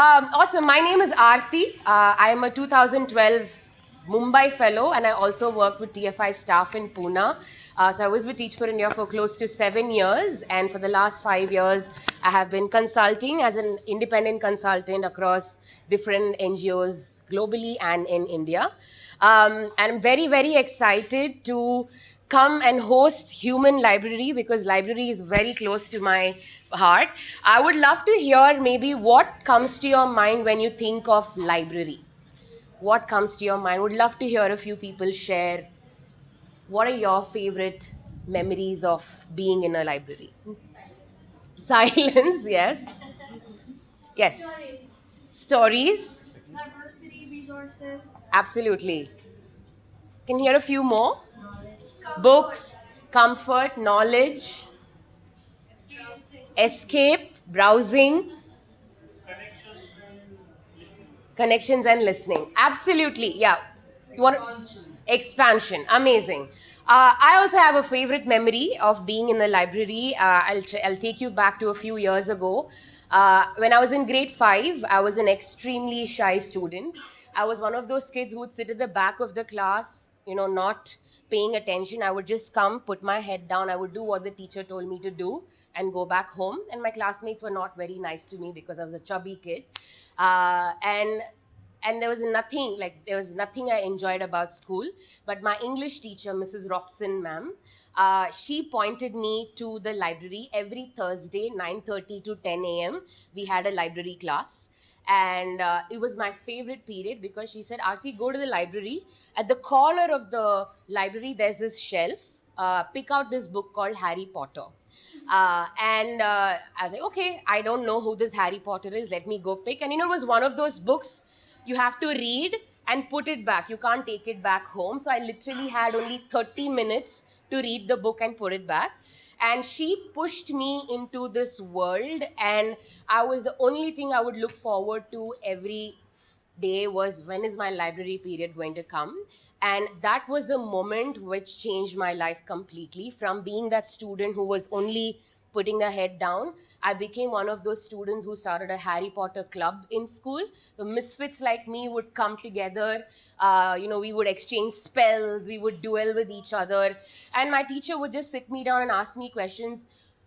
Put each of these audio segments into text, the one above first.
Awesome. My name is Aarti. I am a 2012 Mumbai fellow, and I also work with TFI staff in Pune. So I was with Teach for India for close to 7 years, and for the last 5 years, I have been consulting as an independent consultant across different NGOs globally and in India. And I'm very, very excited to come and host Human Library because library is very close to my heart. I would love to hear maybe what comes to your mind when you think of library. What comes to your mind? Would love to hear a few people share what are your favorite memories of being in a library? Silence, yes. Yes. Stories. Diversity, resources, Absolutely. Can you hear a few more? Books, comfort, knowledge, escape, browsing, connections and listening. Absolutely, yeah. You want expansion? Amazing. I also have a favorite memory of being in the library. I'll take you back to a few years ago. When I was in grade 5, I was an extremely shy student. I was one of those kids who would sit at the back of the class, not paying attention. I would just come, put my head down. I would do what the teacher told me to do and go back home. And my classmates were not very nice to me because I was a chubby kid. And there was nothing I enjoyed about school. But my English teacher, Mrs. Robson ma'am, she pointed me to the library every Thursday, 9:30 to 10 a.m. We had a library class. And it was my favorite period because she said, Aarti, go to the library. At the corner of the library, there's this shelf. Pick out this book called Harry Potter. And I was like, okay, I don't know who this Harry Potter is. Let me go pick. And it was one of those books you have to read and put it back. You can't take it back home. So I literally had only 30 minutes to read the book and put it back. And she pushed me into this world, and I was the only thing I would look forward to every day was when is my library period going to come. And that was the moment which changed my life completely. From being that student who was only putting their head down, I became one of those students who started a Harry Potter club in school. The misfits like me would come together. We would exchange spells, we would duel with each other, and my teacher would just sit me down and ask me questions.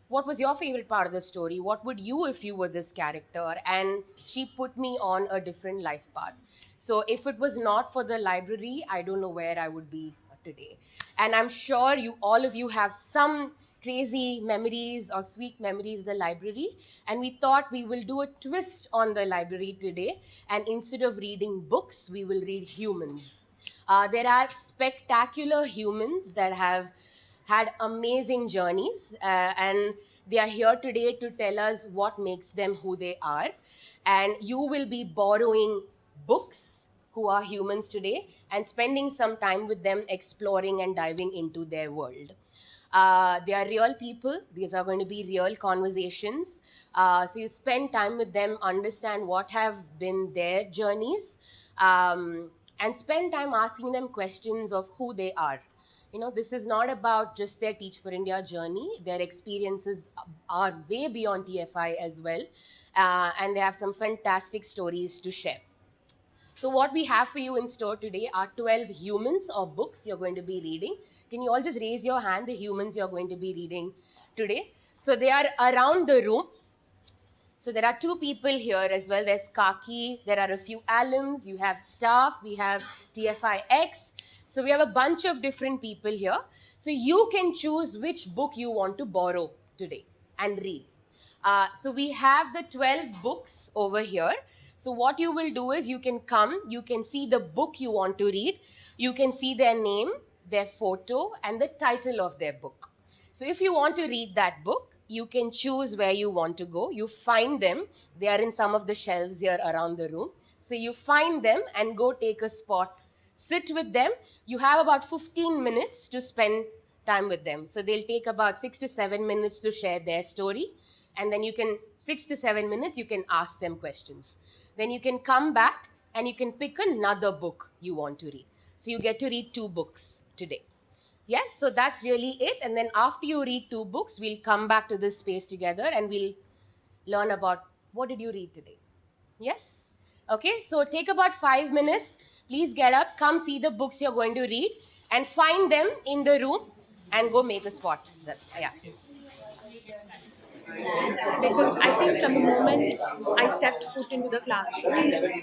What was your favorite part of the story? What would you if you were this character? And she put me on a different life path. So if it was not for the library, I don't know where I would be today. And I'm sure all of you have some crazy memories or sweet memories of the library. And we thought we will do a twist on the library today. And instead of reading books, we will read humans. There are spectacular humans that have had amazing journeys, and they are here today to tell us what makes them who they are. And you will be borrowing books who are humans today and spending some time with them exploring and diving into their world. They are real people. These are going to be real conversations. So you spend time with them, understand what have been their journeys, and spend time asking them questions of who they are. This is not about just their Teach for India journey. Their experiences are way beyond TFI as well. And they have some fantastic stories to share. So, what we have for you in store today are 12 humans or books you're going to be reading. Can you all just raise your hand, the humans you're going to be reading today? So, they are around the room. So there are two people here as well. There's Kaki, there are a few alums, you have staff, we have TFIX. So we have a bunch of different people here. So you can choose which book you want to borrow today and read. So we have the 12 books over here. So what you will do is you can come, you can see the book you want to read, you can see their name, their photo, and the title of their book. So if you want to read that book, you can choose where you want to go. You find them. They are in some of the shelves here around the room. So you find them and go take a spot. Sit with them. You have about 15 minutes to spend time with them. So they'll take about 6 to 7 minutes to share their story. And then 6 to 7 minutes, you can ask them questions. Then you can come back and you can pick another book you want to read. So you get to read 2 books today. Yes, so that's really it. And then after you read 2 books, we'll come back to this space together and we'll learn about what did you read today? Yes. Okay, so take about 5 minutes. Please get up, come see the books you're going to read, and find them in the room and go make a spot. Yeah. Because I think from the moment I stepped foot into the classroom,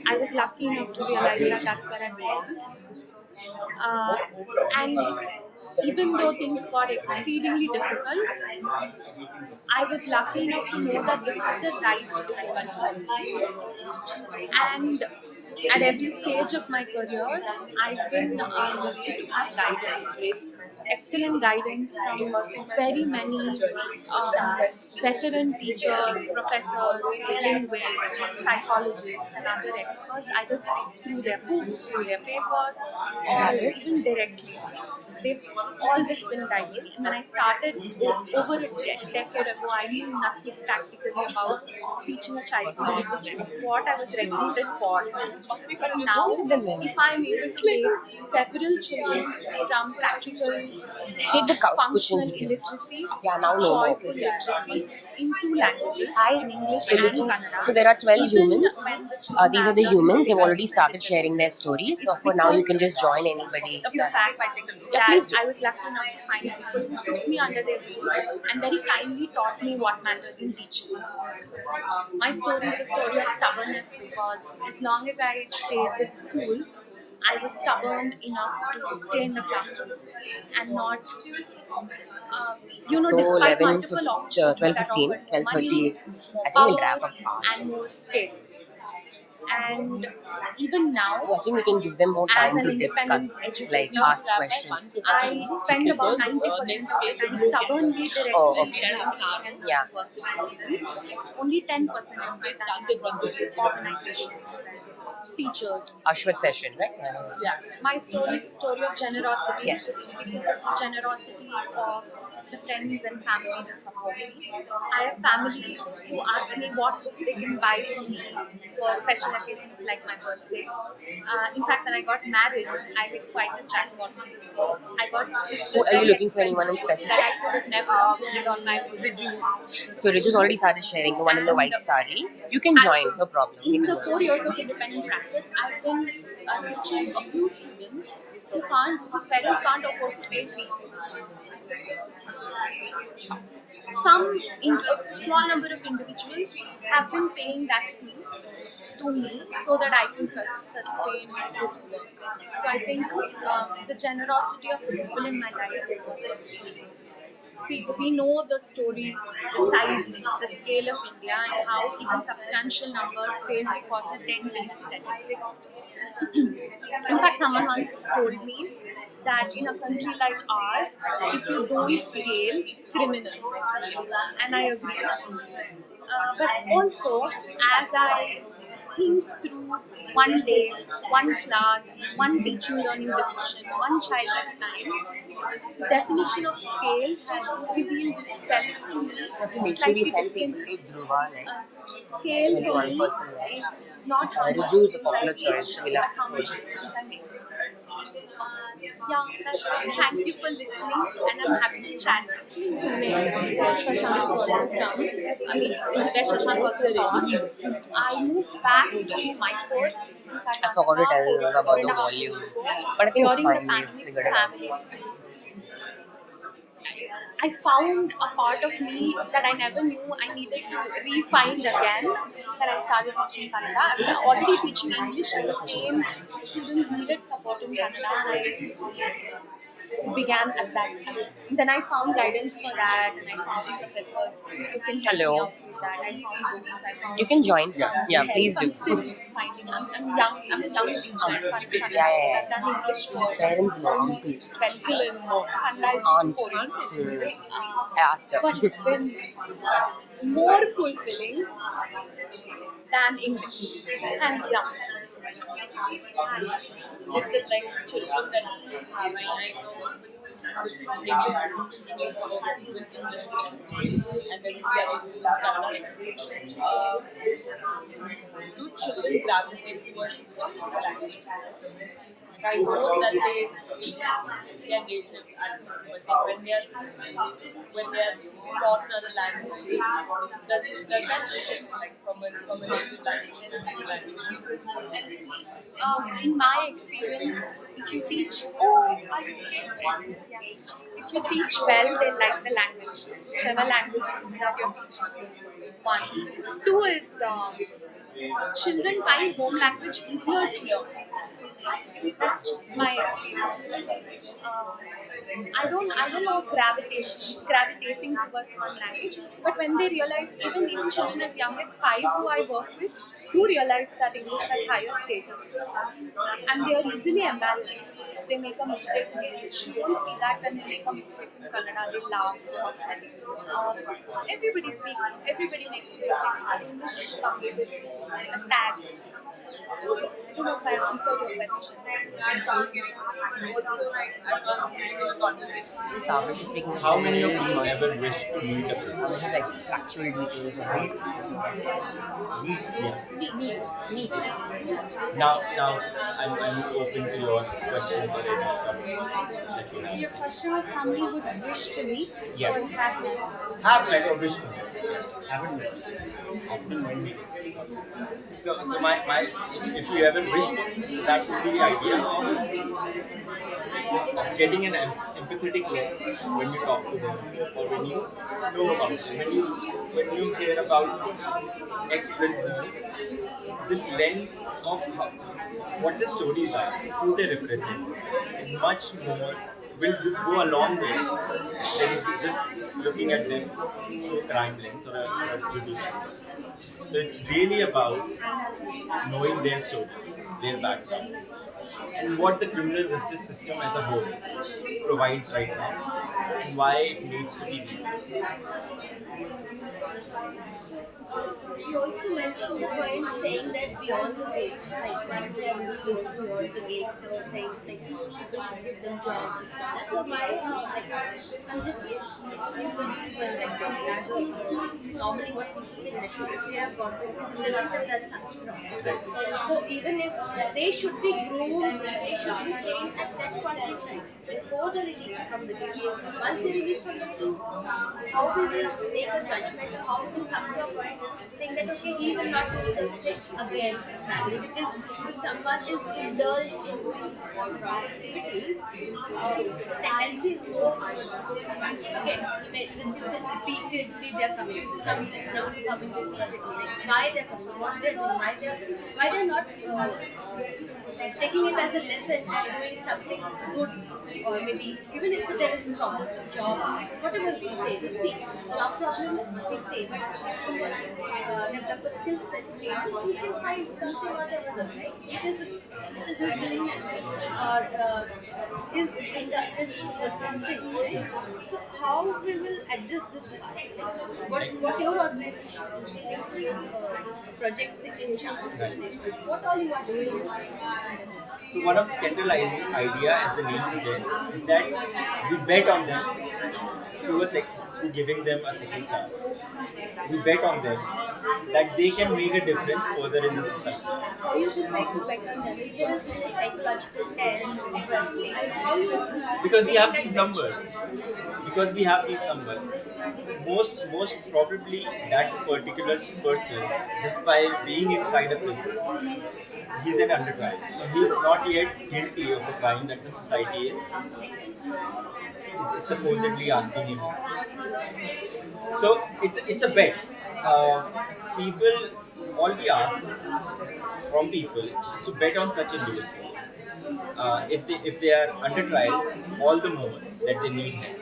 I was lucky enough to realize that that's where I belong. Uh, and even though things got exceedingly difficult, I was lucky enough to know that this is the right difficulty for me. And at every stage of my career, I've been lucky to have guidance, excellent guidance from very many veteran teachers, professors, linguists, psychologists, and other experts, either through their books, through their papers, or even directly. They've always been guiding me. When I started over a decade ago, I knew nothing practically about teaching a child to read, which is what I was recruited for. But now, if I'm able to take several children from practical, Take the couch cushions functional with you. illiteracy, Yeah, now no more. joyful literacy in two languages, Hi. in English You're and looking. Kannada, So there are 12 even humans. when the children These are are the learning humans. They've bigger already started sharing their disabilities. stories. So It's for now, you because can just join anybody. of the fact Yeah, that please do. I was lucky enough to find people who took me under their wing and very kindly taught me what matters in teaching. My story is a story of stubbornness because as long as I stayed with schools, I was stubborn enough to stay in the classroom and not, uh, So despite 11, multiple 12, opportunities that 15, offered 12, money, 30. I think we'll power, wrap up fast. and more scale. And even now, So I think we can give them more as time an to independent discuss, like educator, ask questions. I spend about 90% of the time stubbornly Oh, directly okay. teaching and Yeah. working with students. Only 10% of my time I work with organizations and teachers and Ashwat schools. session, right? Yeah. My story is a story of generosity Yes. because of the generosity of the friends and family that support me. I have family who ask me what they can buy for me for special occasions like my birthday. In fact, when I got married, I hit quite a jackpot because I got Who, gifted are you very looking for anyone expensive in clothes specific? that I could have never afforded on my own. So Riju's already started sharing the one in the And white sari. You can join, no problem. You in can the join. 4 years of independent practice, I've been teaching a few students whose parents can't afford to pay fees. A small number of individuals have been paying that fee to me so that I can sustain this work. So I think the generosity of the people in my life is what sustains me. See, we know the story, the size, the scale of India, and how even substantial numbers fail because of dent in the statistics. In fact, someone once told me that in a country like ours, if you don't scale, it's criminal. And I agree. But also, as I think through one day, one class, one teaching learning decision, one child at a time, the definition of scale has revealed itself to me Make sure we slightly send people differently. to Dhruva next. Scale Maybe for one me person left. is not how much Riju is a students I popular choice, teach, so we'll but have how to much push. difference I make. Yeah, that's all. Thank you for listening, and I'm happy to chat. Where Shashank is also from. Where Shashank also taught. I moved back to Mysore, in fact, I forgot to tell four about and the a half volume, years ago, but I think it's during the fine. We pandemic figured for it out. family reasons. I found a part of me that I never knew I needed to re-find again when I started teaching Kannada. I was already teaching English and the same students needed support in Kannada, and I began at that time. Then I found guidance for that, and I found professors who can help me Hello. out with that. I found books, I found You can join. Yeah, yeah, help. please I'm do. still finding. I'm young. I'm a young teacher as far as Kannada Yeah, goes. yeah, I've yeah. done English for Parents know, almost 12 years. Kannada is aunt. just 4 years. I asked her. But it's been more fulfilling than English, hands down. With the like children that you have right now with English and then we are with Kannada literacy. Do children gravitate towards a specific language? I know that they speak their native accent, but then when they are taught another language, does that shift like from a native language to a new language? In my experience, if you teach, oh, are you okay? Yeah. If you teach well, they like the language, whichever language it is that you're teaching. One. Two is children find home language easier to learn. That's just my experience. I don't know gravitating towards one language, but when they realize, even children as young as 5 who I work with, do realize that English has higher status, and they are easily embarrassed. If they make a mistake in English, you won't see that when they make a mistake in Kannada, they laugh. Everybody makes mistakes, but English comes with a tag. I don't know if I answered your question. I'm getting also like advanced in the conversation. Tavish is speaking How many of very you much. ever wish to meet a person? Tavish is like factual details about Yeah. meat. Now, I'm open to your questions or any that you Your have. question was how many would wish to meet Yes. or have met? Have met or wish to meet? Haven't met. Often mind meeting. So if you ever wished to, so that would be the idea of getting an empathetic lens when you talk to them or when you know about them. When you hear about ex-prisoners, this lens of what the stories are, who they represent, is much more will go a long way than just looking at them through a crime lens or a judicial lens. So it's really about knowing their stories, their background, and what the criminal justice system as a whole provides right now, and why it needs to be there. She also mentioned the point saying that beyond the gate, like once they are released beyond the gate, there were things like people should give them jobs, etc. So I'm just in good perspective, rather normally what people think that if they have got focus, they must have done something wrong. So even if they should be groomed, they should be trained at that point in time before the release from the gate. Once they release from the gate, how we will make a judgment or how we will come to a point saying that okay, he will not do things again badly, because if someone is indulged in these wrong activities, the tendency is more towards again, since you said repeatedly they're coming, some is also coming repeatedly, like why they're coming, what they're doing, why they're not taking it as a lesson and doing something good, or maybe even if there is problems of job, whatever we say. See, job problems we say, but if you develop a skill set, he can find something or the other, right? It is his willingness or his indulgence towards some things, right? So how we will address this part? Like, what your organization is doing, projects in Shampoo Association, what all you are doing under this? So one of the central idea, as the name suggests, is that we bet on them through giving them a second chance. We bet on them that they can make a difference further in the society. How you decide to bet on them? Is there a psychological test? How you Because we have make these that numbers. Because we have these numbers. Most probably that particular person, just by being inside a prison, he's an under trial. So he's not yet guilty of the crime that the society is supposedly asking him. So it's a bet. People, all we ask from people is to bet on such individuals. If they are under trial, all the more that they need help.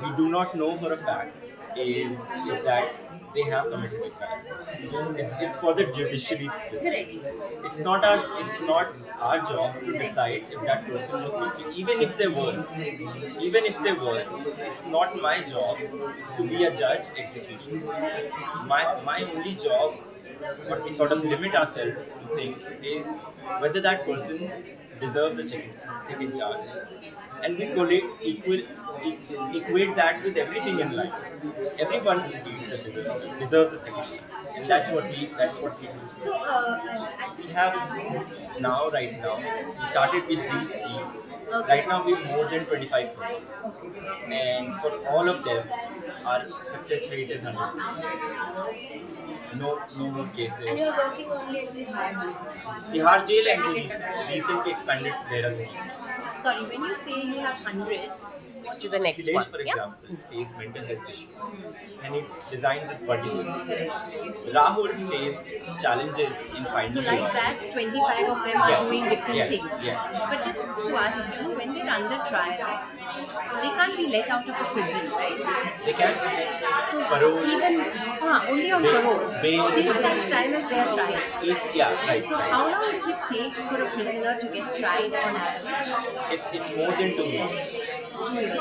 We do not know for a fact is that they have committed a crime. It's for the judiciary to decide. It's not our job to decide if that person was guilty. Even if they were, it's not my job to be a judge executioner. My only job, what we sort of limit ourselves to think, is whether that person deserves a second chance, and we equate that with everything in life. Everyone deserves a second chance, and that's what we do. So, We have right now, we started with these three. okay. Right now, we have more than 25 films, Okay. and for all of them, our success rate is 100%. No more And cases. you're working only in the hard. Tihar jail, and we recently expanded Dehradun. Sorry, when you say you have 100, Switch to the next Akhilesh, one. for Yeah. example, faced mental health issues, and he designed this buddy system. Rahul faced challenges in so finding like work. that, 25 of them are Yes, doing different yes, things. yes. But just to ask you, when they're under trial, they can't be let out of a prison, right? They can So parole, even only on parole, bail. till such time as they are tried. Yeah, right, So right. how long does it take for a prisoner to get tried on average? It's more than 2 years, 2 years.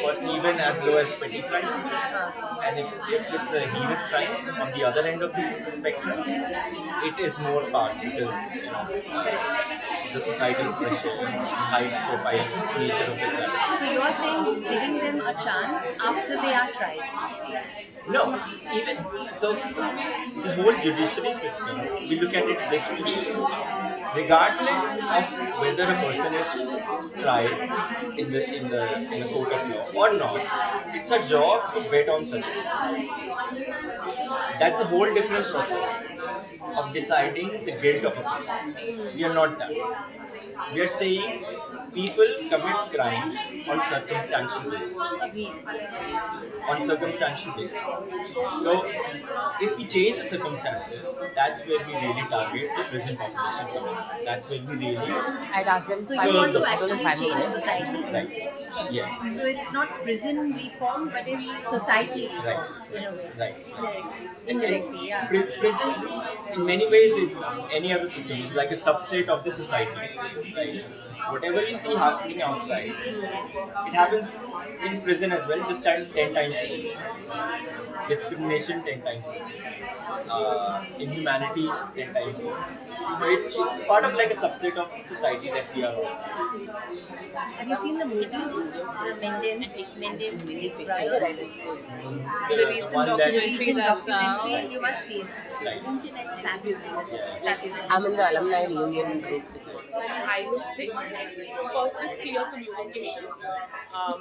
for even as low as petty crime. And if it's a heinous crime on the other end of this spectrum, it is more fast because the societal pressure, high profile nature of the crime. So you are saying giving them a chance after they are tried. No, even so, the whole judiciary system, we look at it this way. Regardless of whether a person is tried in the court of law or not, it's a job to bet on such people. That's a whole different process of deciding the guilt of a person. We are not that. We are saying people commit crimes on circumstantial basis. On circumstantial basis. So, if we change the circumstances, that's where we really target the prison population community. That's where we really I'd ask them So five, you want to those actually 5 change minutes. society. right. Yes. So it's not prison reform, but it's society reform Right. in a way. Right. Indirectly, yeah. Prison, in many ways, is any other system. It's like a subset of the society. Right? Whatever you see happening outside, it happens in prison as well, just 10 times worse. Discrimination 10 times worse. Inhumanity 10 times worse. So it's part of like a subset of the society that we are on. Have you seen the movie, the Mendes brothers? The The recent one that The documentary recent that's documentary, you must see it. right. Fabulous. Fabulous. I'm in the alumni reunion group. I would say first is clear communication.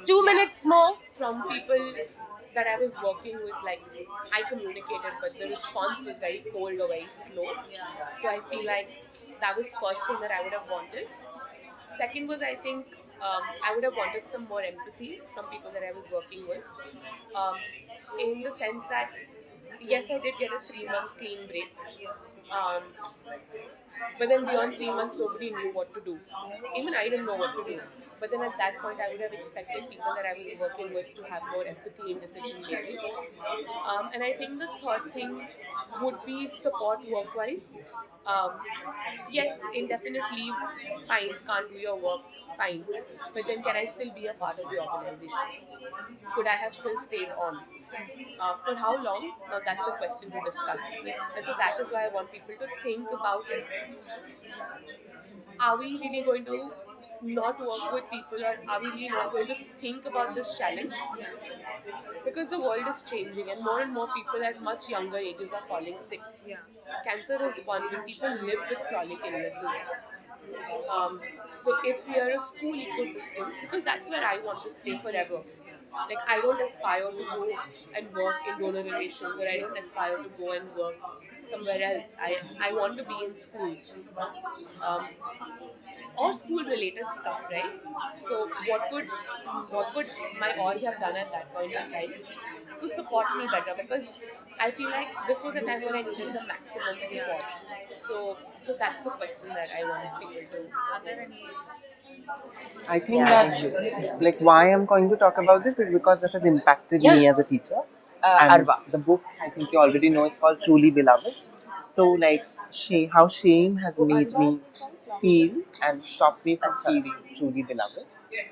2 minutes more. From people that I was working with, like I communicated, but the response was very cold or very slow. So I feel like that was first thing that I would have wanted. Second was I think I would have wanted some more empathy from people that I was working with, um, in the sense that yes, I did get a 3 month clean break. Um, but then beyond 3 months, nobody knew what to do. Even I didn't know what to do. But then at that point, I would have expected people that I was working with to have more empathy in decision making. And I think the third thing would be support work wise. Um, yes, indefinite leave, fine, can't do your work, fine. But then can I still be a part of the organization? Could I have still stayed on? For how long? That's a question to discuss. And so that is why I want people to think about it. Are we really going to not work with people, or are we really not going to think about this challenge? Because the world is changing and more people at much younger ages are falling sick. Cancer is one, but people live with chronic illnesses. So if we are a school ecosystem, because that's where I want to stay forever. Like I don't aspire to go and work in donor relations, or I don't aspire to go and work somewhere else. I want to be in schools. Um, or school related stuff, right? So what could my org have done at that point in time to support me better? Because I feel like this was a time when I needed the maximum support. So that's a question that I want people to. Are there any? I think Yeah. that like why I'm going to talk about this is because it has impacted me Yeah. as a teacher. And Arva. the book I think you already know it's called Truly Beloved. So like how shame has made me feel and stopped me from feeling truly beloved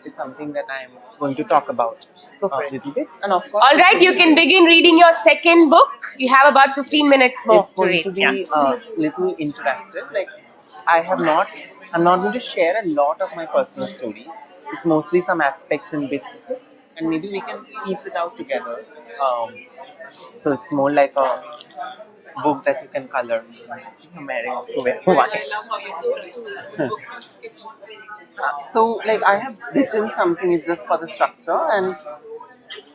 is something that I'm going to talk about Go a for it. little bit. And of course, All right, you can begin reading your second book. You have about 15 minutes more it's to going read. to be Yeah. a little interactive. Like I have not I'm not going to share a lot of my personal stories. It's mostly some aspects and bits of it, and maybe we can piece it out together. Um, so it's more like a book that you can color. See, I'm wearing also wear white. So, like, I have written something is just for the structure, and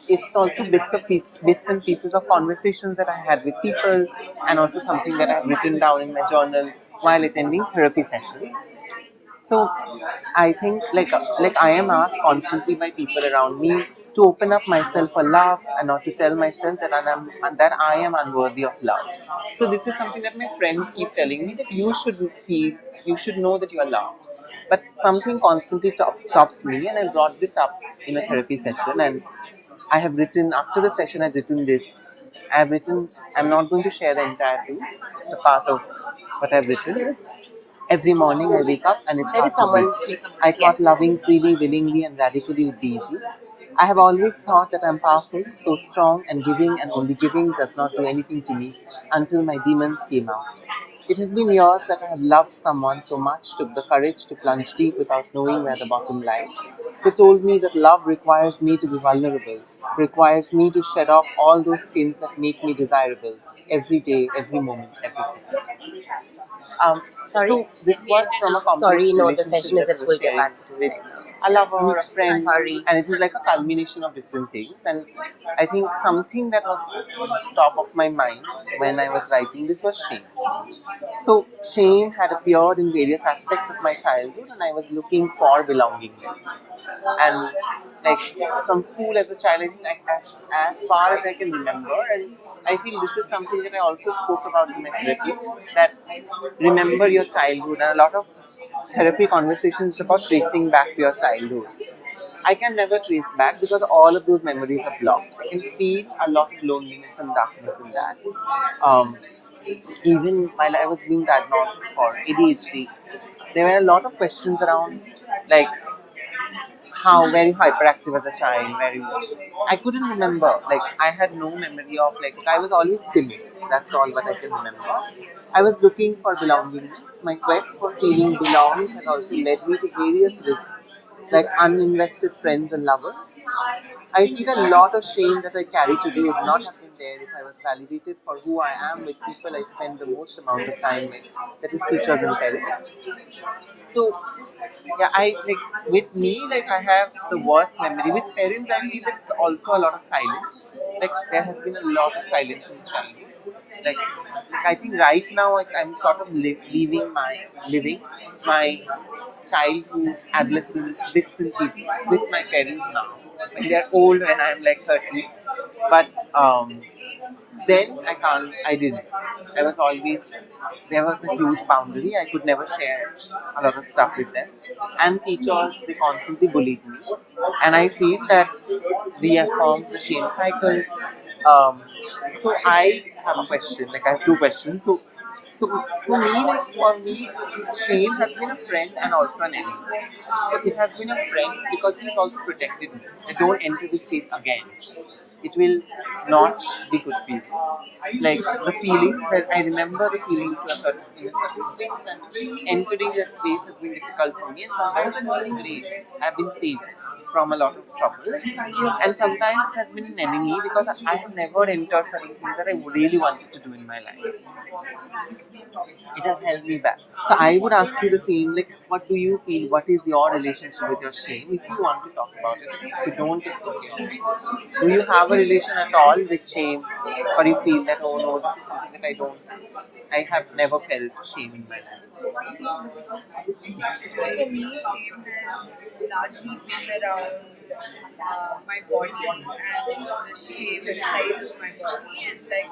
it's also bits and pieces of conversations that I had with people, and also something that I've written down in my journal while attending therapy sessions. So I think like I am asked constantly by people around me to open up myself for love and not to tell myself that I am unworthy of love. So this is something that my friends keep telling me that you should feel, you should know that you are loved. But something constantly stops me, and I brought this up in a therapy session. And I have written after the session. I've written this. I've written. I'm not going to share the entire thing. It's a part of what I've written. Every morning I wake up and it's There hard is to breathe. someone. I thought Yes. loving freely, willingly, and radically would be easy. I have always thought that I'm powerful, so strong, and giving and only giving does not do anything to me until my demons came out. It has been years that I have loved someone so much, took the courage to plunge deep without knowing where the bottom lies. They told me that love requires me to be vulnerable, requires me to shed off all those skins that make me desirable every day, every moment, every second. Sorry. So this was from a Sorry, complex no, the relationship session is that at I was full sharing capacity with right now. a lover, a friend, Sorry. and it was like a culmination of different things. And I think something that was top of my mind when I was writing this was shame. So shame had appeared in various aspects of my childhood, and I was looking for belongingness. And like from school as a child, I think as far as I can remember, and I feel this is something that I also spoke about in my therapy, that remember your childhood, and a lot of therapy conversations is about tracing back to your childhood. I can never trace back because all of those memories are blocked. I can feel a lot of loneliness and darkness in that. Um, Even while I was being diagnosed for ADHD, there were a lot of questions around, like, how very hyperactive as a child, very I couldn't remember. Like I had no memory of like I was always timid. That's all what I can remember. I was looking for belongingness. My quest for feeling belonged has also led me to various risks, like uninvested friends and lovers. I feel a lot of shame that I carry today would not have been there if I was validated for who I am with people I spend the most amount of time with, that is teachers and parents. So yeah, I like with me, like I have the worst memory. With parents, I feel it's also a lot of silence. Like there has been a lot of silence in childhood. Like I think right now, like I'm sort of living my childhood, adolescence, bits and pieces with my parents now. When they're old, when I'm like 30, but then I didn't. I was always, there was a huge boundary. I could never share a lot of stuff with them. And teachers, they constantly bullied me. And I feel that reaffirmed the shame cycle. Um, so I have a question, like I have two questions. So for me, Shane has been a friend and also an enemy. So it has been a friend because he's also protected me. I don't enter this space again. It will not be good for you. Like the feeling that I remember the feeling to a certain space, and entering that space has been difficult for me, and sometimes it has been great. I've been saved from a lot of trouble, and sometimes it has been an enemy because I have never entered certain things that I really wanted to do in my life. It has held me back. So I would ask you the same, like what do you feel? What is your relationship with your shame? If you want to talk about it. If you don't, it's okay. Do you have a relation at all with shame? Or you feel that oh no, this is something that I have never felt shame in my life. For me, shame has largely been around my body and the shape and size of my body. And like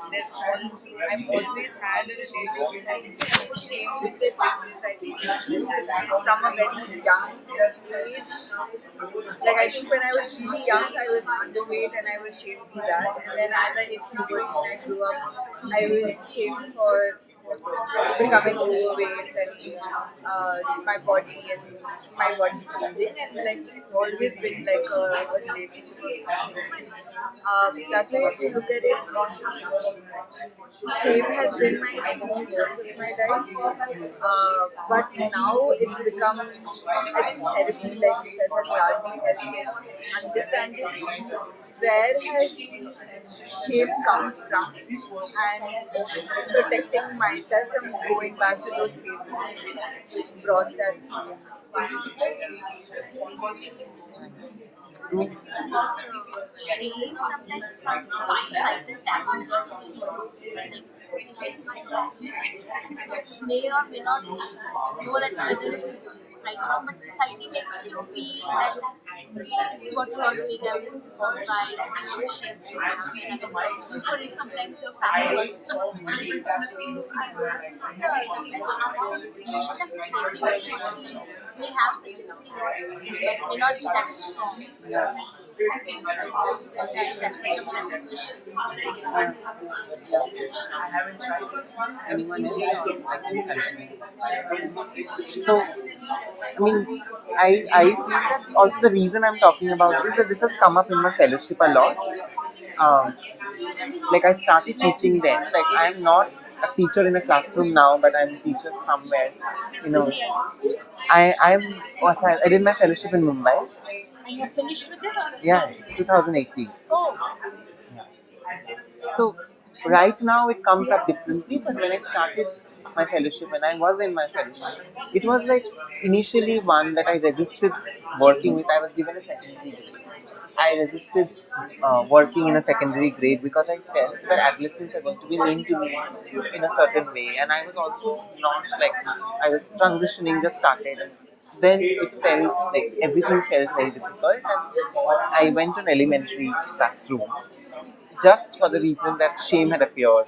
I've always had a relationship with shame with it because I think from a very young age, like I think when I was really young, I was underweight and I was shamed for that. And then as I hit puberty and I grew up, I was shamed for becoming overweight and my body changing, and like it's always been like a relationship with shame. That way, if you look at it, shame has been my enemy most of my life. But now it's become, I think therapy, like you said, has largely helped in understanding where has shame come from and protecting myself from going back to those places which brought that feeling. Shame sometimes comes from societal standards. Like, may or may not know that whether it is right or wrong, but society makes you feel that this is what you are doing and this is not right, and you should shame yourself. Or sometimes your family also. Some situation definitely everybody may have such experiences, but may not be that strong. That's like a mental issue. Anyone else? I can continue. So, I mean, I feel that also the reason I'm talking about this is that this has come up in my fellowship a lot. Um, like I started teaching then. Like I'm not a teacher in a classroom now, but I'm a teacher somewhere. You know, I did my fellowship in Mumbai. And you're finished with it, or Yeah, 2018. oh, So right now it comes up differently, but when I started my fellowship, when I was in my fellowship, it was like initially one that I resisted working with. I was given a secondary grade. I resisted working in a secondary grade because I felt that adolescents are going to be mean to me in a certain way, and I was also not like I was transitioning, just started. And then it felt like everything felt very difficult, and I went to an elementary classroom just for the reason that shame had appeared.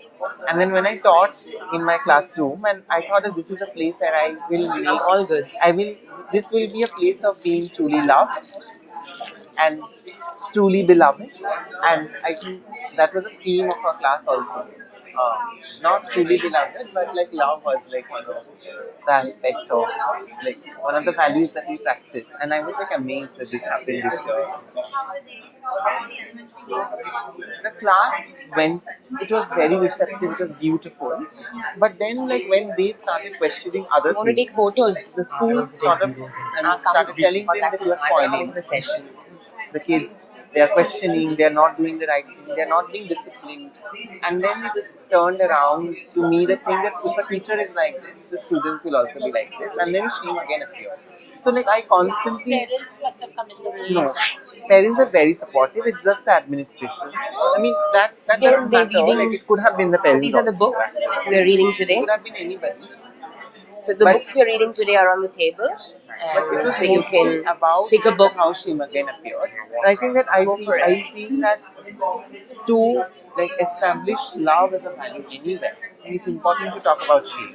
And then when I taught in my classroom, and I thought that this is a place where I will make All good. I will this will be a place of being truly loved and truly beloved. And I think that was a theme of our class also. Not truly beloved, but like love was like one of the aspects of like one of the values that we practice. And I was like amazed that this happened this year. The class went, it was very receptive, it was beautiful. But then like when they started questioning other You want to take things, photos? the school sort of and started telling them that you are spoiling the session. the kids. They are questioning, they are not doing the right thing, they are not being disciplined. And then it turned around to me that saying that if a teacher is like this, the students will also be like this. And then shame again appears. So like I constantly parents must have come in the room. no, parents are very supportive. It's just the administration. I mean that doesn't They're matter. Like reading. it could have been the So parents. these are the also. books we're reading It today. could have been anybody. So the But- books we're reading today are on the table, But it and was so you can about pick a book. how shame again appeared. And I think that I feel that to like establish love as a value anywhere, and it's important to talk about shame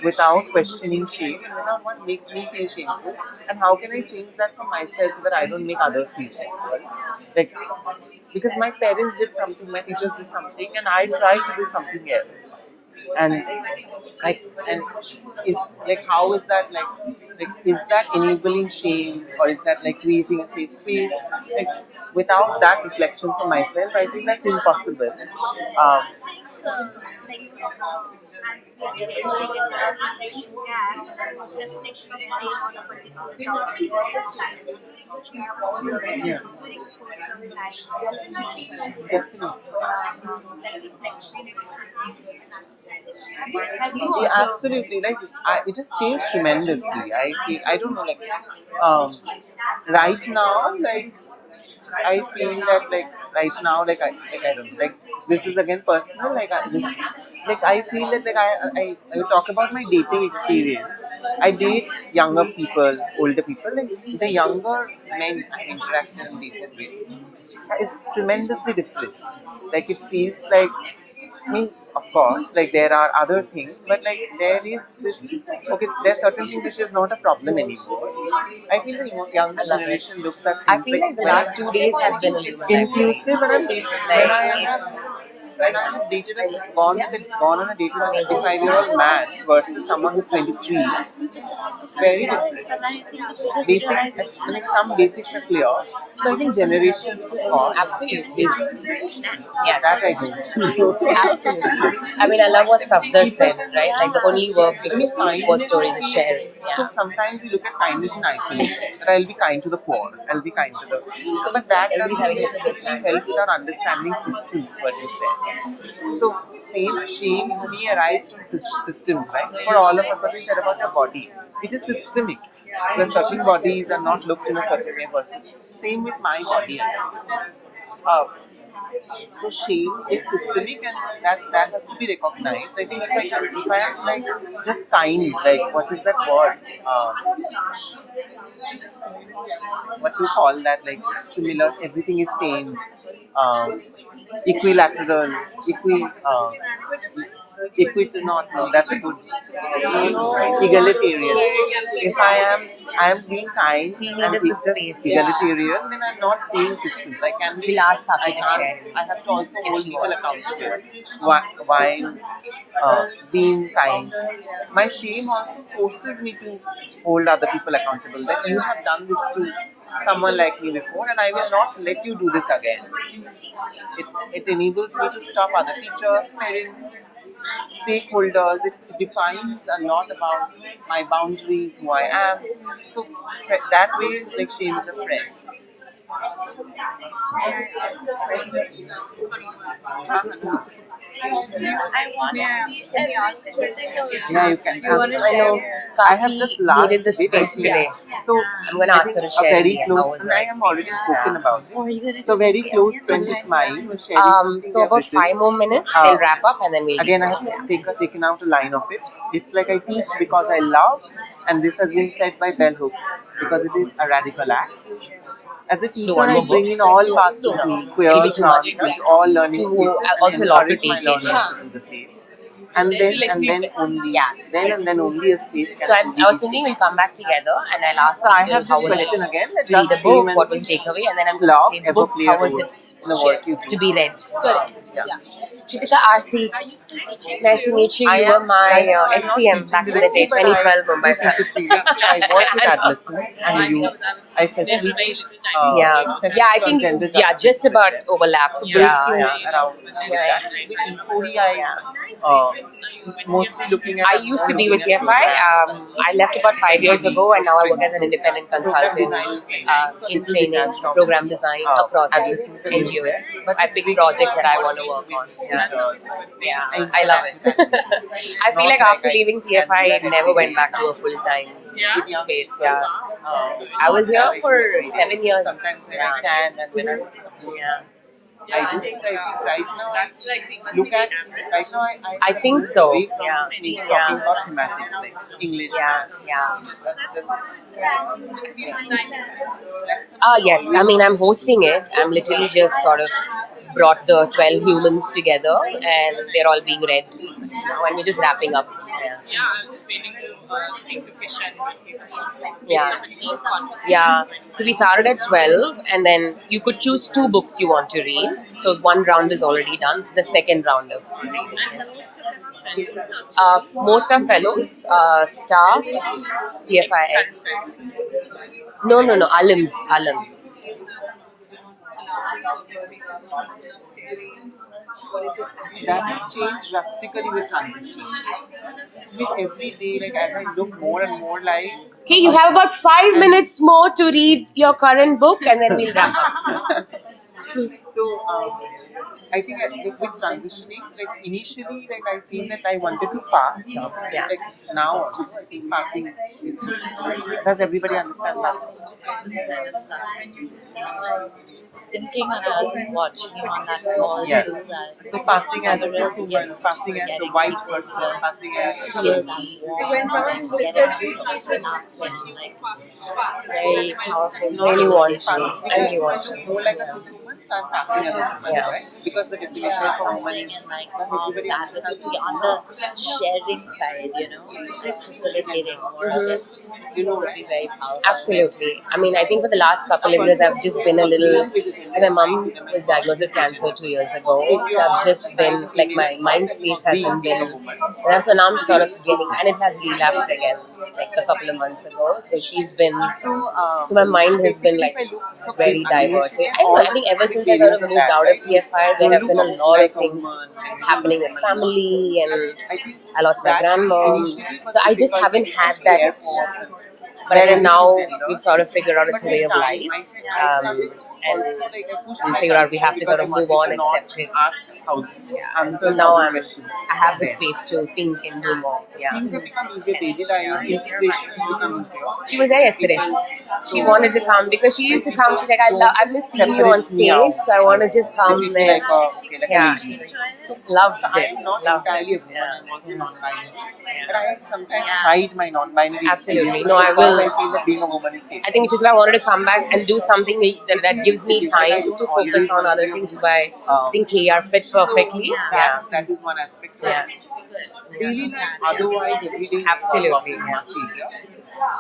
without questioning shame and without what makes me feel shameful, and how can I change that for myself so that I don't make others feel shameful. Like because my parents did something, my teachers did something, and I tried to do something else. And like and is like how is that like is that enabling shame, or is that like creating a safe space? Like without that reflection for myself, I think that's impossible. Like, as we are changing in the generation gap, definition of shame on a particular topic or Yeah, during course of life has changed. definitely. Like reflection and understanding. Have you Yeah, observed? absolutely. Like it has changed tremendously. I don't know like um, right now like I feel that like right now like I don't know like this is again personal like I feel that like I talk about my dating experience. I date younger people, older people. Like the younger men I interacted and dated with is tremendously different. Like it feels like I mean, of course, like there are other things, but like there is this. Okay, there are certain things which is not a problem anymore. I feel the younger I love it. generation looks at I things feel like the when last 2 days have been a little inclusive, and I'm like when I am it's when I have dated gone on a date with a 25-year-old man versus someone who's 23, very different. Basic, I mean, some basics are clear. So I think generations cross. Absolutely. Yeah, that I do. Absolutely. I mean, I love what Safdar said, right? Like, the only work I mean, before stories is sharing. So sometimes we look at kindness in isolation. That I'll be kind to the poor. I'll be kind to the. So, but that doesn't necessarily help with our understanding systems. What you said. So same shame for me arises from systems, right? For all of us, what we said about your body, it is systemic. Where certain bodies are not looked in a certain way versus. Same with my body as well. So shame is systemic and that has to be recognized. I think if I am like just kind, like what is that word? What do you call that? Like similar, everything is same. Equilateral, not no, that's a good egalitarian. If I am being kind and it's just egalitarian, then I'm not seeing systems. I can be I have to also hold people accountable. While being kind, my shame also forces me to hold other people accountable. That you have done this to someone like me before, and I will not let you do this again. It enables me to stop other teachers, parents, stakeholders. It defines a lot about my boundaries, who I am. So that way, like shame is a friend. Yeah, you can. I know I have just Kaki last needed the bit, I space think. today. So I'm going to I ask think her to a share very again. close, How was and her I am already experience? spoken about it. So very close friend of mine was sharing something So they have about written. 5 more minutes, they'll wrap up and then we'll Again, leave. I have taken out a line of it. It's like I teach because I love, and this has been said by bell hooks because it is a radical act. As a Do teacher, one I more book? bring in all parts of me, It'll queer, be too much, trans, no? into all learning Too, spaces, and also a lot to encourage my take in. learners to do the same. And Yeah. then only a space can So truly I be was thinking safe. we'll come back together and I'll ask So I people have how this was it question again. That to read does a shame book, and what was the takeaway, and then I'm going to love say ever books, play how a was role it in the work you do? to be read. Yeah. Chitika Aarti, nice to meet you. I You were am my right now. I'm not SPM teaching back in the directly, day, but I 2012 do Mumbai teach it freely. So I work with adolescents and youth. I facilitate Yeah, I sessions on think gender justice. just with about them. overlap. So Yeah. around with that. With E4D, mostly looking at I used to be with TFI. I left about 5 years ago, and now I work as an independent consultant in training, program design across adolescents and youth. NGOs. But I pick projects that I want to work on. Yeah, I love it. I feel like after leaving TFI, I never went back to a full-time space. Yeah, I was here for 7 years. Sometimes when I can and when I'm supposed to. I do think right now look at right now I think so. away from just me talking about thematics like English. Yeah. That's just Yes, I mean, I'm hosting it. I'm literally just sort of brought the 12 humans together and they're all being read now, and we're just wrapping up. I was waiting to speak to Kishan. Yeah. It's a deep conversation. Yeah. So we started at 12, and then you could choose two books you want to read. So one round is already done. It's the second round of reading. Most are fellows, staff, TFIX. No, alums. that has changed drastically with transition. With every day, like as I look more and more like Okay, you have about 5 minutes more to read your current book, and then we'll wrap up. so I think with transitioning, like initially, like I feel that I wanted to pass. Yeah. Like now, also, I think passing is. Does everybody understand passing? Thinking when I was watching him on that call Yeah. too, that So passing as a woman, passing as a white person, passing as a feel that warmth and getting open up and like very powerful Really want to. passing. I really want to. More like a cis woman, so I'm passing as a woman, Yeah. right? Because the definition of a woman and is like does mom's everybody understand advocacy on the sharing side, you know, facilitating meditating more on this would be very powerful. Absolutely. I mean, I think for the last couple of years, I've just been a little. Like my mom was diagnosed with cancer 2 years ago, so I've just been like my mind space hasn't been. And so now I'm sort of getting, and it has relapsed again, like a couple of months ago. So she's been. So my mind has been like very diverted. I don't know. I think ever since I sort of moved out of TFI, there have been a lot of things happening with family, and I lost my grandmom. So I just haven't had that. But I think now we've sort of figured out it's a way of life, and we figure out we have to sort of move on, accept it. Yeah. So now I have the space to think and do more. Yeah. She was there yesterday. She wanted to come because she used to come. She's like, I miss seeing you on stage, so I want to just come there. Yeah, loved it. Loved it. But I sometimes hide my non-binary. Absolutely. No, I will. I feel that being a woman is safe. I think which is why I wanted to come back and do something that gives me time to focus on other things, which is why I think KR fit perfectly. Yeah. That is one aspect. Yeah. Daily life, otherwise every day Absolutely. much easier.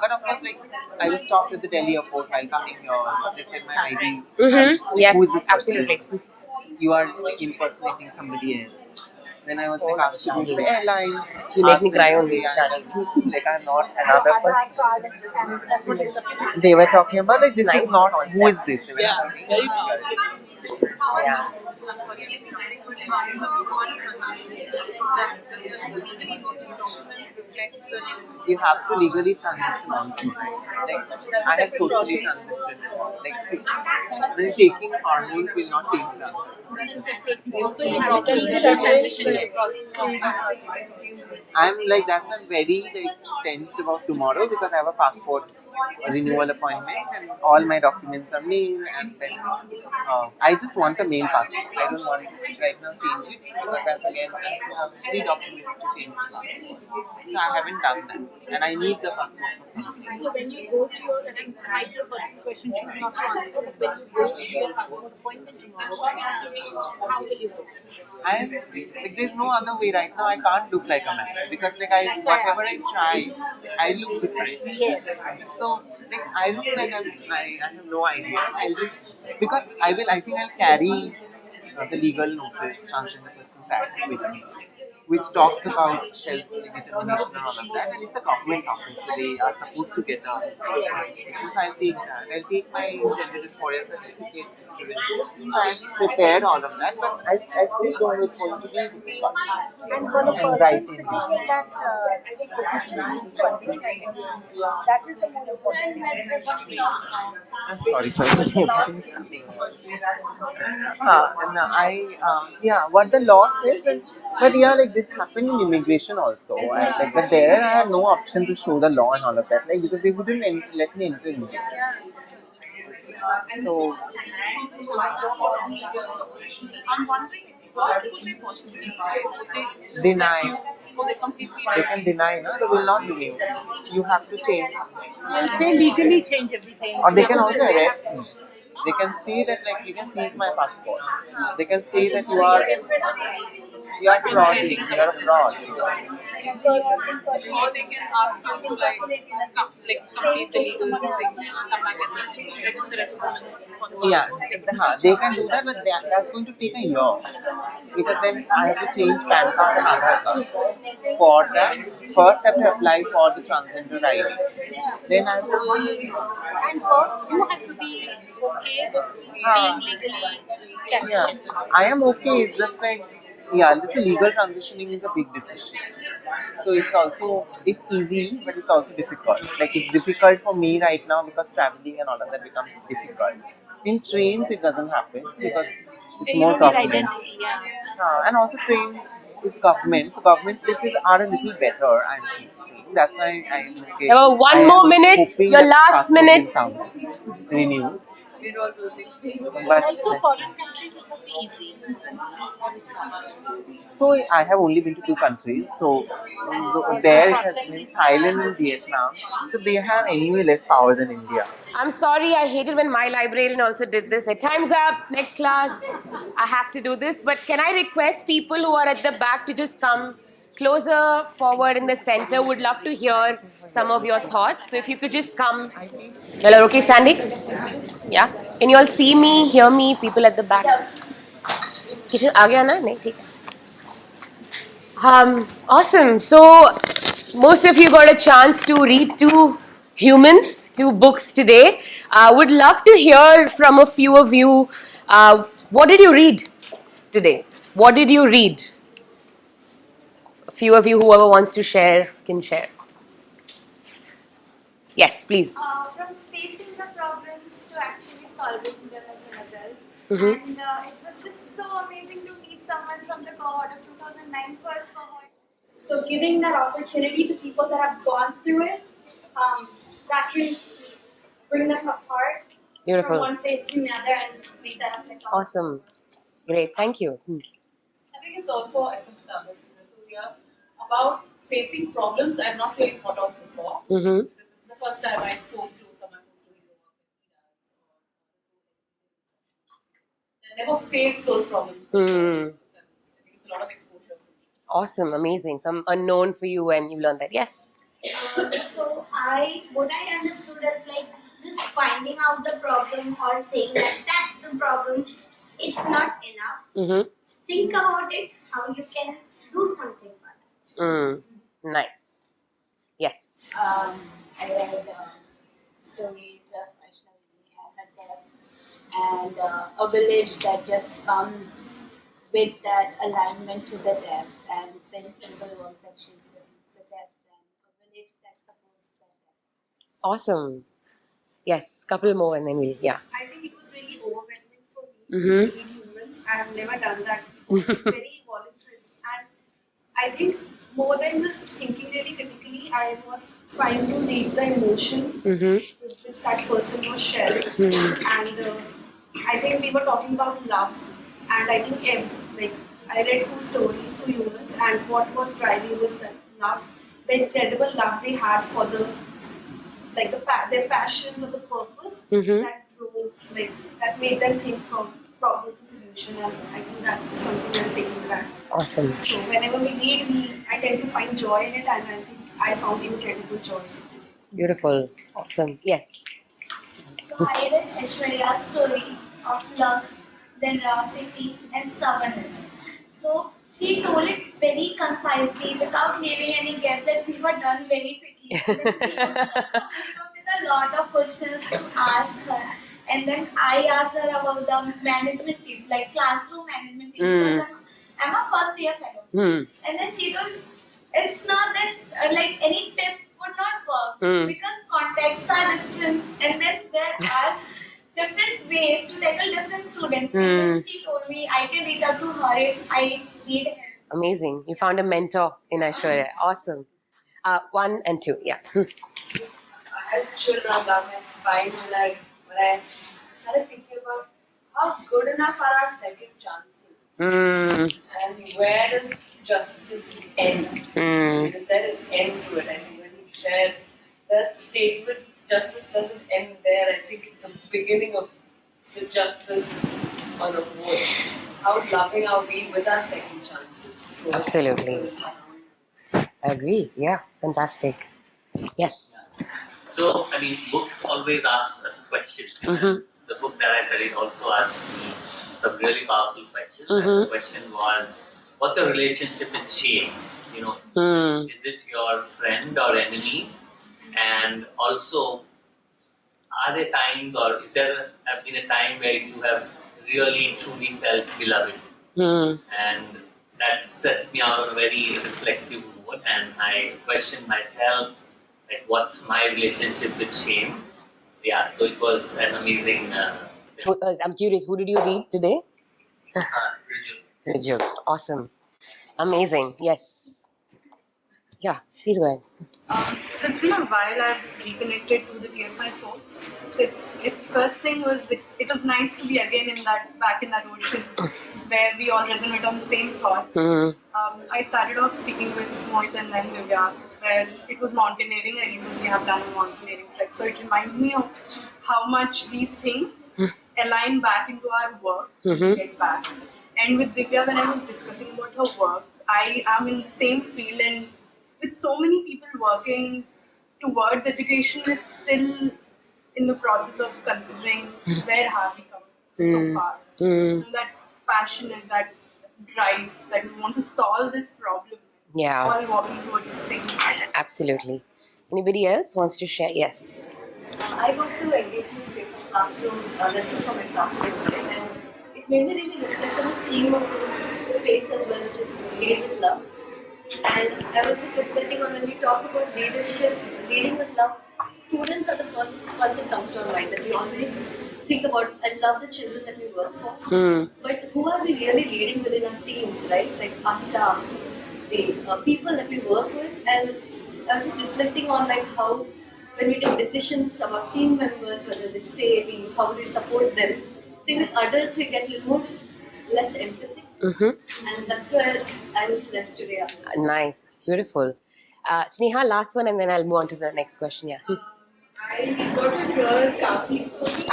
But of course, like I was stopped at the Delhi airport while coming here. They said my ID. Mm-hmm. Yes, Who is this person? absolutely. You are impersonating somebody else. Then I was like, asked to go to the airlines. She make me cry only, Like I'm not another person. They were talking about like this is not who is this? They were Yeah. you have to legally transition also. Like I have socially transitioned. Like then taking hormones will not change that. So you have to do the transition process. I'm like that's why I'm very like tensed about tomorrow because I have a passport renewal appointment and all my documents are mail and then I just want a mail passport. I don't want right now change it because that's again I have 3 documents to change the passport. So I haven't done that and I need the passport for something. So when you go to your, I think might be a personal question, choose not to answer, but when you go to your passport appointment tomorrow, how will you go? I am like there's no other way right now. I can't look like a man because like I whatever I try, I look different. Yes. So like I look like I have no idea. I'll just because I think I'll carry the legal notice Transgender Persons Act with me, which talks about self-determination and all of that. And it's a government office, so they are supposed to get a constitution. So I'll take that. I'll take my gender dysphoria certificate. So I'm prepared all of that, but I still don't know it's going to be difficult. And for the person Anxiety. sitting in that position needs to understand that is the most important thing. I'm sorry, everything's happening. And yeah, what the law says, but yeah, like this happened in immigration also. Like, but there I had no option to show the law and all of that, like because they wouldn't let me enter India. So deny. They can deny, no? They will not renew. You have to change. They'll say legally change everything. Or they can also arrest me. They can say that like you can seize my passport. They can say that you are frauding, you are a fraud. Or they can ask you to complete the legal thing, come back and register as a woman for the Yeah, they can do that, but that's going to take a year because then I have to change PAN card and Aadhaar card. For that, first I have to apply for the transgender ID. Then I have to. And first, you have to be okay with being legally Yeah, Catholic. I am okay. It's just like this legal transitioning is a big decision. So it's easy, but it's also difficult. Like it's difficult for me right now because traveling and all of that becomes difficult. In trains, it doesn't happen because it's more government. Identity, yeah. And also train, it's government. So government places are a little better. I'm saying that's why I'm okay. Now, one more minute, your last minute. Renewed. But also foreign countries, it must be easy. So I have only been to 2 countries. So there it has been Thailand and Vietnam. So they have anyway less power than India. I'm sorry, I hated when my librarian also did this. Like, time's up, next class, I have to do this. But can I request people who are at the back to just come closer forward in the center. Would love to hear some of your thoughts. So if you could just come. Hello, okay, standing? Yeah. Can you all see me, hear me, people at the back? Kishan आ गया ना नहीं ठीक awesome. So most of you got a chance to read two books today. Would love to hear from a few of you. What did you read today? What did you read? A few of you, whoever wants to share, can share. Yes, please. From facing the problems to actually solving them as an adult. Mhm. And it was just so amazing to meet someone from the cohort of 2009 first cohort. So giving that opportunity to people that have gone through it, that can bring them apart Beautiful. from one place to another and make that affect all. Awesome. Great. Thank you. I think it's also about facing problems I've not really thought of before. Mm-hmm. This is the first time I spoke to someone who's doing the work that he does. I never faced those problems before. Hmm. So I think it's a lot of exposure for me. Awesome. Amazing. Some unknown for you and you learned that. Yes. So what I understood is like just finding out the problem or saying that that's the problem, it's not enough. Mm-hmm. Think about it, how you can do something about it. Nice. Yes. I read stories of Vaishnavi and her death, and a village that just comes with that alignment to the depth, and it's very incredible work that she's doing. It's a depth and a village that supports that depth. Awesome. Yes. Couple more and then we'll, yeah. I think it was really overwhelming for me Mm-hmm. to read humans. I have never done that before. Very voluntary. And I think more than just thinking really critically, I was trying to read the emotions Mm-hmm. with which that person was sharing. And I think we were talking about love. And I think I read two stories, two humans, and what was driving was that love, the incredible love they had for their passion or the purpose Mm-hmm. that drove, that made them think from problem to solution, and I think that is something I'm taking back. Awesome. So whenever we read, I tend to find joy in it, and I think I found incredible joy in it. Beautiful. Awesome. Yes. So I read Aishwarya's story of luck, generosity, and stubbornness. So she told it very concisely without leaving any gaps that we were done very quickly. And then we came up with a lot of questions to ask her. And then I asked her about the management team, like classroom management team, because I'm a first year fellow. And then she told, it's not that like any tips would not work because contexts are different, and then there are different ways to tackle different students. And then she told me I can reach out to her if I need help. Amazing. You found a mentor in Aishwarya. Awesome. 1 and 2. Yeah. I had children down my spine when I started thinking about how good enough are our second chances, and where does justice end? Is there an end to it? I think when you shared that statement, justice doesn't end there. I think it's a beginning of the justice on a whole. How loving are we with our second chances? Absolutely. I agree. Yeah. Fantastic. Yes. So, I mean, books always ask us questions. Mhm. The book that I studied also asked me some really powerful questions. And the question was, what's your relationship with shame? You know, is it your friend or enemy? And also, are there times or is there have been a time where you have really truly felt beloved? And that set me out on a very reflective mood, and I questioned myself, like, what's my relationship with shame? Yeah, so it was an amazing. So, I'm curious, who did you read today? Ritual. Rajul. Awesome. Amazing. Yes. Yeah. Please go ahead. So it's been a while I've reconnected to the TFI folks. So its first thing was it was nice to be again back in that ocean where we all resonate on the same thoughts. I started off speaking with Mohit and then Divya, where it was mountaineering. I recently have done a mountaineering trek, so it reminded me of how much these things align back into our work when we get back. And with Divya, when I was discussing about her work, I am in the same field, and with so many people working towards education, is still in the process of considering where have we come so far. That passion and that drive that we want to solve this problem. Yeah. All walking towards the same path. Absolutely. Anybody else wants to share? Yes. I got to engage in space of classroom lessons from my classroom, right? And it made me really reflect on the theme of this space as well, which is lead with love. And I was just reflecting on when we talk about leadership, leading with love, students are the first ones that comes to our mind that we always think about and love the children that we work for. But who are we really leading within our teams, right? Like our staff, the people that we work with. And I was just reflecting on like how when we take decisions about team members, whether they stay, how we support them. I think with adults we get a little more less empathy, and that's where I was left today. Nice. Beautiful. Sneha, last one, and then I'll move on to the next question. Yeah. I got to hear Kaki's story,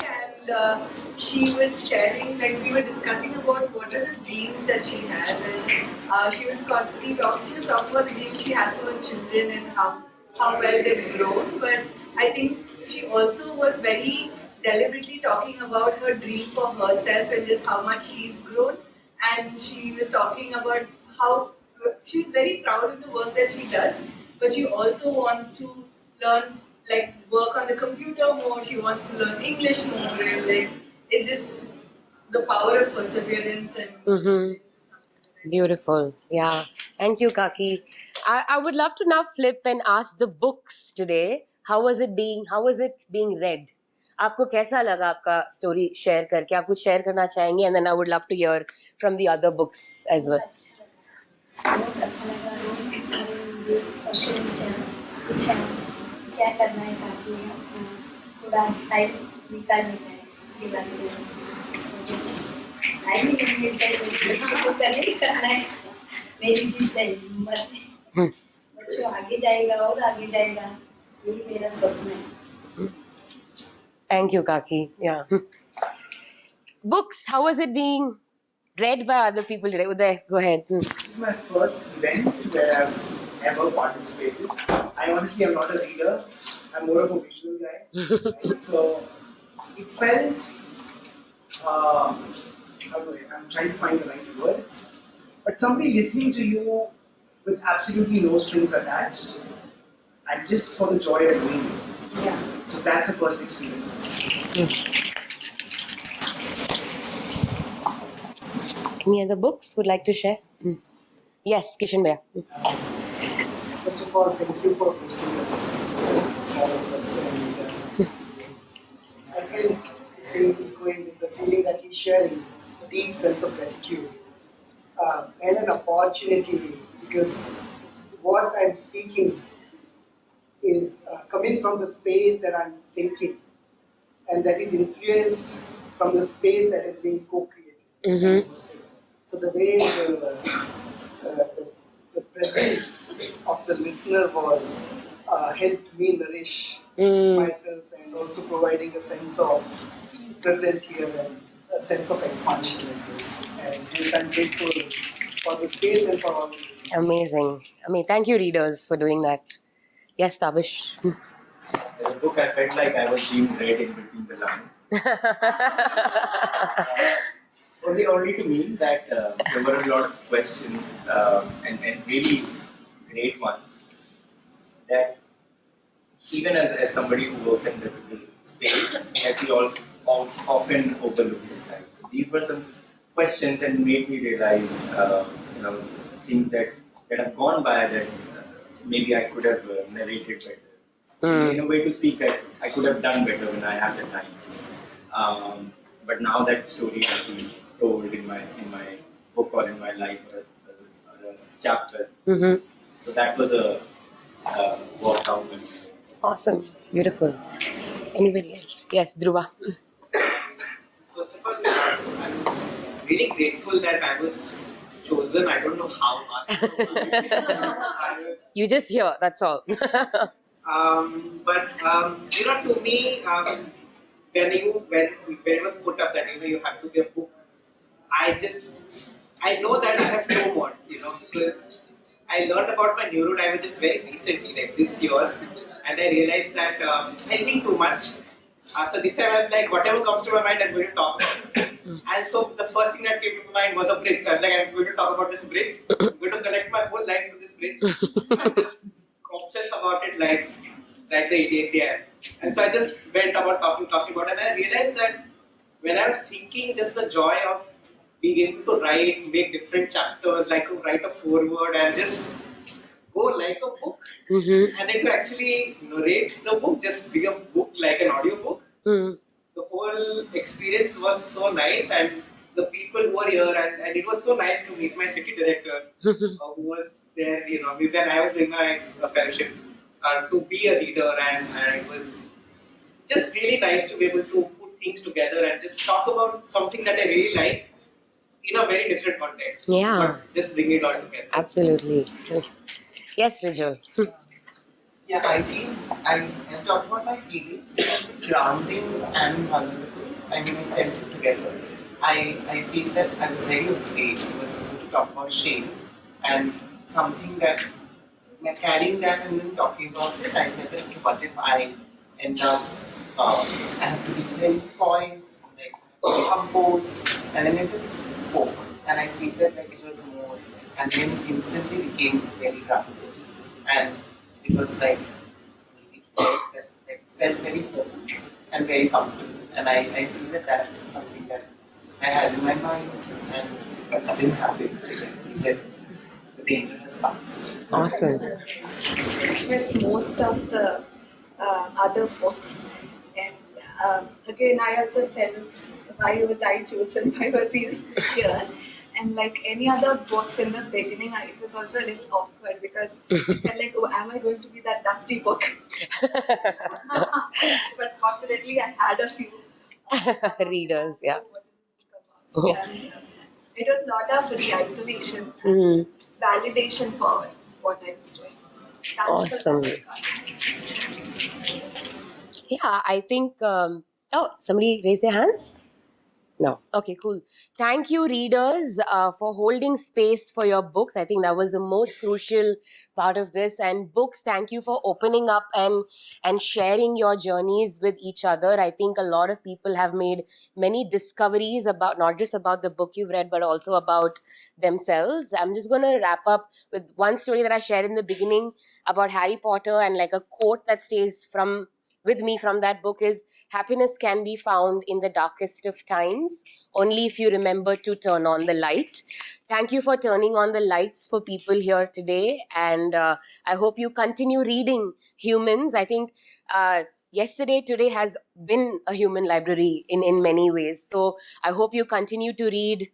and she was sharing, like we were discussing about what are the dreams that she has, and she was constantly talking. She was talking about the dreams she has for her children and how well they've grown. But I think she also was very deliberately talking about her dream for herself and just how much she's grown. And she was talking about how she was very proud of the work that she does, but she also wants to learn, like work on the computer more. She wants to learn English more. And, like it's just the power of perseverance and. Beautiful. Yeah. Thank you, Kaki. I would love to now flip and ask the books today. How was it being read? आपको कैसा लगा आपका story share करके? आप कुछ share करना चाहेंगे? And then I would love to hear from the other books as well. बहुत अच्छा लगा रोज इस बारे में मुझे क्वेश्चन पूछा क्या करना है ताकि थोड़ा टाइम निकाल ये बारे में टाइम नहीं मिलता है तो करना ही करना है मेरी जितना हिम्मत है बच्चों आगे जाएगा और आगे जाएगा यही मेरा स्वप्न है. Thank you, Kaki. Yeah. Books, how was it being read by other people today? Uday, go ahead. This is my first event where I've ever participated. I honestly am not a reader. I'm more of a visual guy. So it felt, I'm trying to find the right word, but somebody listening to you with absolutely no strings attached and just for the joy of doing it. Yeah. So that's the first experience. Any other books would like to share? Yes, Kishan Bhaiya. First of all, thank you for hosting us, all of us. And I feel same echoing with the feeling that he's sharing, a deep sense of gratitude and an opportunity, because what I'm speaking is coming from the space that I'm thinking, and that is influenced from the space that is being co-created. So the way the presence of the listener was helped me nourish myself, and also providing a sense of being present here and a sense of expansion. And hence I'm grateful for the space and for all this. Amazing. Thank you, readers, for doing that. Yes, Tavish. The book, I felt like I was being read in between the lines. Only to me that there were a lot of questions and really great ones that even as somebody who works in difficult space, that we all often overlook sometimes. So these were some questions and made me realize things that have gone by that maybe I could have narrated better. In a way to speak, I could have done better when I had the time. But now that story has been told in my book or in my life or a chapter. So that was a walk out. Awesome. It's beautiful. Anybody else? Yes, Dhruva. First of all, I'm really grateful that I was chosen. I don't know how much. You just hear, that's all. But to me, when it was put up that you have to be a book, I just I know that I have no mods, because I learned about my neurodivergence very recently, like this year, and I realized that I think too much. So this time I was like, whatever comes to my mind, I'm going to talk about. And so the first thing that came to my mind was a bridge. So I was like, I'm going to talk about this bridge. I'm going to connect my whole life to this bridge and just obsess about it like the ADHD I am. And so I just went about talking about it, and I realized that when I was thinking just the joy of being able to write, make different chapters, like to write a foreword and just go like a book, and then to actually narrate the book, just be a book like an audio book. The whole experience was so nice, and the people who were here, and it was so nice to meet my city director who was there, when I was doing my fellowship, to be a leader, and it was just really nice to be able to put things together and just talk about something that I really like in a very different context. Yeah. But just bring it all together. Absolutely. Yes, Rijul. Yeah, I feel I talked about my feelings, grounding and vulnerable. I mean, I felt it together. I feel that I was very afraid because I was going to talk about shame and something that carrying that and then talking about it. I felt that okay, what if I end up I have to be very poised, like composed, and then I just spoke, and I feel that like it was more, and then instantly became very grounded, and it was like it felt that like felt very home and very comfortable, and I feel that that's something that I had in my mind, and I'm still happy that the danger has passed. Awesome. With most of the other books. And again, I also felt why was I chosen, why was he here? And like any other books in the beginning, it was also a little awkward because I felt like, oh, am I going to be that dusty book? But fortunately, I had a few Readers, yeah. yeah. It was a lot of reiteration, validation for what I was doing. So that's Awesome. Yeah, I think. Oh, somebody raise their hands? No. Okay, cool. Thank you, readers, for holding space for your books. I think that was the most crucial part of this. And books, thank you for opening up and sharing your journeys with each other. I think a lot of people have made many discoveries about not just about the book you've read, but also about themselves. I'm just going to wrap up with one story that I shared in the beginning about Harry Potter, and like a quote that stays with me from that book is, happiness can be found in the darkest of times, only if you remember to turn on the light. Thank you for turning on the lights for people here today, and I hope you continue reading humans. I think today has been a human library in many ways, so I hope you continue to read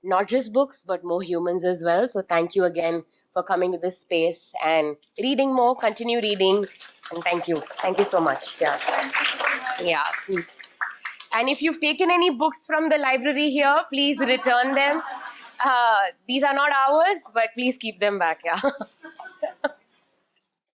not just books but more humans as well. So thank you again for coming to this space and reading more. Continue reading, and thank you so much. Yeah. And if you've taken any books from the library here, please return them. These are not ours, but please keep them back. Yeah.